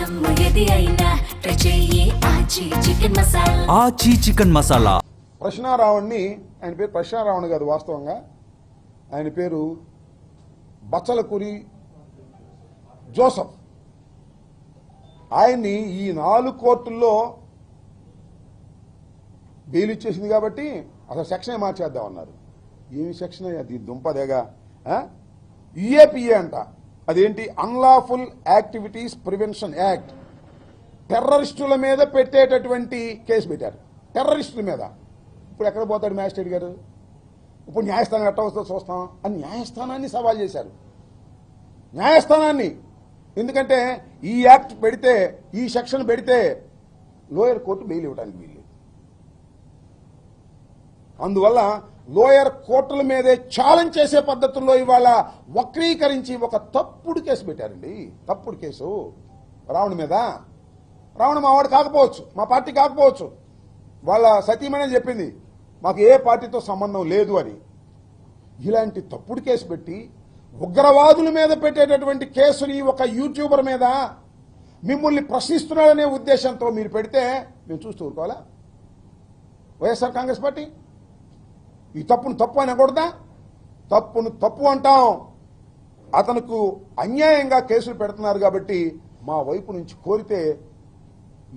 దమ్ము ఏది అయినా ట్రై చెయ్యి ఆచి చికెన్ మసాలా. ఆచి చికెన్ మసాలా. ప్రశ్నారావుణ్ణి, ఆయన పేరు ప్రశ్నారావుణ్ కాదు, వాస్తవంగా ఆయన పేరు బచ్చలకురి జోసఫ్. ఆయన్ని ఈ 4 కోర్టుల్లో బెయిల్ ఇచ్చేసింది కాబట్టి అసలు సెక్షన్ మార్చేద్దామన్నారు. ఏమి సెక్షన్ అది దుంపదేగా. యుఏపిఏ అంట, అదేంటి అన్లాఫుల్ యాక్టివిటీస్ ప్రివెన్షన్ యాక్ట్. టెర్రరిస్టుల మీద పెట్టేటటువంటి కేసు పెట్టారు, టెర్రరిస్టుల మీద. ఇప్పుడు ఎక్కడ పోతాడు మ్యాజిస్ట్రేట్ గారు? ఇప్పుడు న్యాయస్థానం ఎట్ట వస్తుందో చూస్తాం అని న్యాయస్థానాన్ని సవాల్ చేశారు. న్యాయస్థానాన్ని, ఎందుకంటే ఈ యాక్ట్ పెడితే, ఈ సెక్షన్ పెడితే లోయర్ కోర్టు బెయిల్ ఇవ్వడానికి వీలు. అందువల్ల లోయర్ కోర్టుల మీదే ఛాలెంజ్ చేసే పద్ధతుల్లో ఇవాళ వక్రీకరించి ఒక తప్పుడు కేసు పెట్టారండి. తప్పుడు కేసు రావణ్ మీద. రావణ్ మా వాడు కాకపోవచ్చు, మా పార్టీ కాకపోవచ్చు, వాళ్ళ సతీమణి చెప్పింది మాకు ఏ పార్టీతో సంబంధం లేదు అని. ఇలాంటి తప్పుడు కేసు పెట్టి ఉగ్రవాదుల మీద పెట్టేటటువంటి కేసుని ఒక యూట్యూబర్ మీద మిమ్మల్ని ప్రశ్నిస్తున్నారనే ఉద్దేశంతో మీరు పెడితే మేము చూస్తూ ఊరుకోవాలా? వైఎస్ఆర్ కాంగ్రెస్ పార్టీ ఈ తప్పును తప్పు అని అనకూడదా? తప్పును తప్పు అంటాం. అతనుకు అన్యాయంగా కేసులు పెడుతున్నారు కాబట్టి మా వైపు నుంచి కోరితే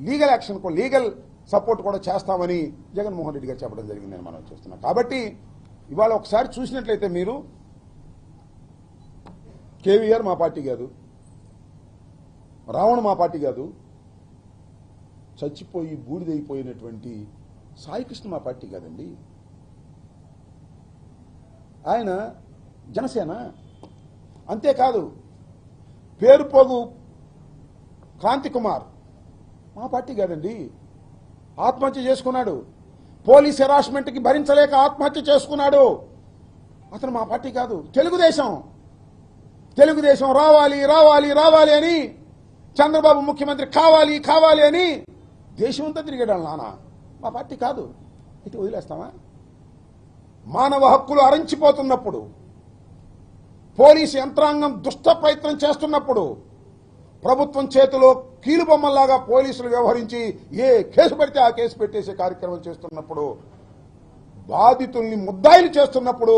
లీగల్ యాక్షన్, లీగల్ సపోర్ట్ కూడా చేస్తామని జగన్మోహన్ రెడ్డి గారు చెప్పడం జరిగిందని మనం చూస్తున్నాం. కాబట్టి ఇవాళ ఒకసారి చూసినట్లయితే మీరు, కేవీఆర్ మా పార్టీ కాదు, రావణ్ మా పార్టీ కాదు, చచ్చిపోయి బూడిదైపోయినటువంటి సాయికృష్ణ మా పార్టీ కాదండి. ఆయన జనసేన. అంతేకాదు పేరుపోగు క్రాంతి కుమార్ మా పార్టీ కాదండి, ఆత్మహత్య చేసుకున్నాడు. పోలీస్ హెరాస్మెంట్కి భరించలేక ఆత్మహత్య చేసుకున్నాడు. అతను మా పార్టీ కాదు, తెలుగుదేశం. తెలుగుదేశం రావాలి రావాలి రావాలి అని, చంద్రబాబు ముఖ్యమంత్రి కావాలి కావాలి అని దేశమంతా తిరిగాడు నాన్న. మా పార్టీ కాదు. ఇటు వదిలేస్తామా? మానవ హక్కులు అరించిపోతున్నప్పుడు, పోలీసు యంత్రాంగం దుష్ట ప్రయత్నం చేస్తున్నప్పుడు, ప్రభుత్వం చేతిలో కీలుబొమ్మల్లాగా పోలీసులు వ్యవహరించి ఏ కేసు పెడితే ఆ కేసు పెట్టేసే కార్యక్రమం చేస్తున్నప్పుడు, బాధితుల్ని ముద్దాయిలు చేస్తున్నప్పుడు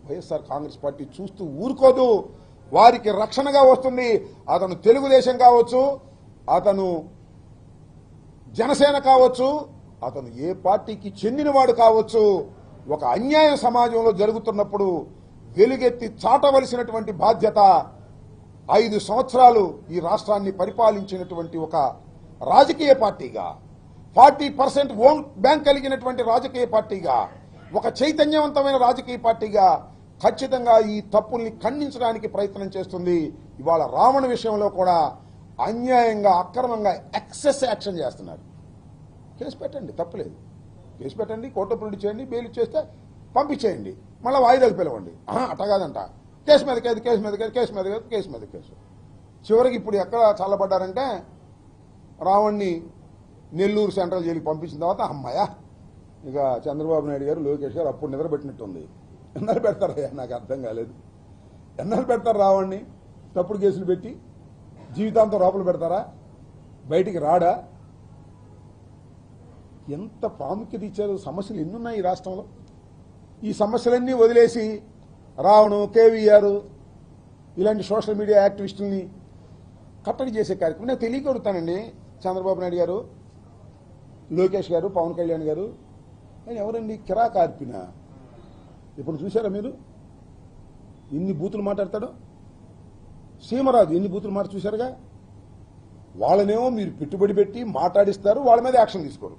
వైఎస్ఆర్ కాంగ్రెస్ పార్టీ చూస్తూ ఊరుకోదు. వారికి రక్షణగా వస్తుంది. అతను తెలుగుదేశం కావచ్చు, అతను జనసేన కావచ్చు, అతను ఏ పార్టీకి చెందినవాడు కావచ్చు, ఒక అన్యాయం సమాజంలో జరుగుతున్నప్పుడు వెలుగెత్తి చాటవలసినటువంటి బాధ్యత 5 సంవత్సరాలు ఈ రాష్ట్రాన్ని పరిపాలించినటువంటి ఒక రాజకీయ పార్టీగా, 40% ఓన్ బ్యాంక్ కలిగినటువంటి రాజకీయ పార్టీగా, ఒక చైతన్యవంతమైన రాజకీయ పార్టీగా ఖచ్చితంగా ఈ తప్పుల్ని ఖండించడానికి ప్రయత్నం చేస్తుంది. ఇవాళ రావణ విషయంలో కూడా అన్యాయంగా, అక్రమంగా ఎక్సెస్ యాక్షన్ చేస్తున్నారు. కేసు పెట్టండి, తప్పులేదు. కేసు పెట్టండి, కోర్టు ప్రొడ్యూస్ చేయండి, బెయిల్ చేస్తే పంపించేయండి, మళ్ళీ వాయిదాలు పిలవండి. అట్ట కాదంట, కేసు మీద కేసు, కేసు మీద కేసు, కేసు మీద కేసు, కేసు మీద కేసు. చివరికి ఇప్పుడు ఎక్కడ చల్లబడ్డారంటే, రావణ్ణి నెల్లూరు సెంట్రల్ జైలుకి పంపించిన తర్వాత అమ్మాయ ఇక చంద్రబాబు నాయుడు గారు, లోకేష్ గారు అప్పుడు నిద్రపెట్టినట్టుంది. ఎన్నాళ్ళు పెడతారయ్యా? నాకు అర్థం కాలేదు. ఎన్నాళ్ళు పెడతారు రావణ్ణి? తప్పుడు కేసులు పెట్టి జీవితాంతం లోపల పెడతారా? బయటికి రాడా? ఎంత ప్రాముఖ్యత ఇచ్చారు? సమస్యలు ఎన్నున్నాయి ఈ రాష్ట్రంలో. ఈ సమస్యలన్నీ వదిలేసి రావణు, కేవీఆర్ ఇలాంటి సోషల్ మీడియా యాక్టివిస్టుల్ని కట్టడి చేసే కార్యక్రమం నేను తెలియగలుగుతానండి. చంద్రబాబు నాయుడు గారు, లోకేష్ గారు, పవన్ కళ్యాణ్ గారు, ఆయన ఎవరండి? కిరాకార్పిన. ఇప్పుడు చూసారా మీరు ఎన్ని బూతులు మాట్లాడతాడో? సీమరాజు ఎన్ని బూతులు మాట చూశారుగా. వాళ్ళనేమో మీరు పెట్టుబడి పెట్టి మాట్లాడిస్తారు, వాళ్ళ మీద యాక్షన్ తీసుకోరు.